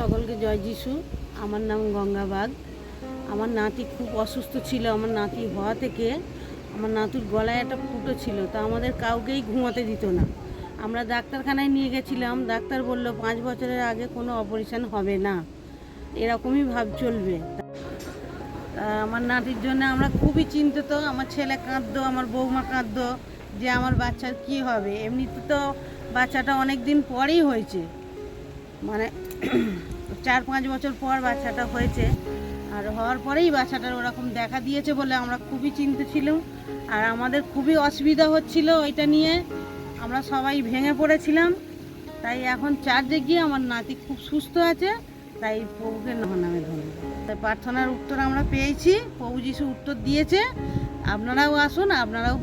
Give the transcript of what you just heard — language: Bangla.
সকলকে জয় যিশু। আমার নাম গঙ্গা বাগ। আমার নাতি খুব অসুস্থ ছিল। আমার নাতি হওয়া থেকে আমার নাতুর গলায় একটা ফুটো ছিল, তা আমাদের কাউকেই ঘুমাতে দিত না। আমরা ডাক্তারখানায় নিয়ে গেছিলাম, ডাক্তার বলল 5 বছরের আগে কোনো অপারেশন হবে না, এরকমই ভাব চলবে। তা আমার নাতির জন্য আমরা খুবই চিন্তিত। আমার ছেলে কাঁদতো, আমার বৌমা কাঁদতো যে আমার বাচ্চার কী হবে। এমনিতে তো বাচ্চাটা অনেক দিন পরেই হয়েছে, মানে 4-5 বছর পর বাচ্চাটা হয়েছে। আর হওয়ার পরেই বাচ্চাটার ওরকম দেখা দিয়েছে বলে আমরা খুবই চিন্তিত ছিলাম। আর আমাদের খুবই অসুবিধা হচ্ছিল ওইটা নিয়ে, আমরা সবাই ভেঙে পড়েছিলাম। তাই এখন চার্জে গিয়ে আমার নাতি খুব সুস্থ আছে। তাই প্রভুকে নামে ধন্যবাদ। তাই প্রার্থনার উত্তর আমরা পেয়েছি, প্রভু যিশু উত্তর দিয়েছে। আপনারাও আসুন, আপনারাও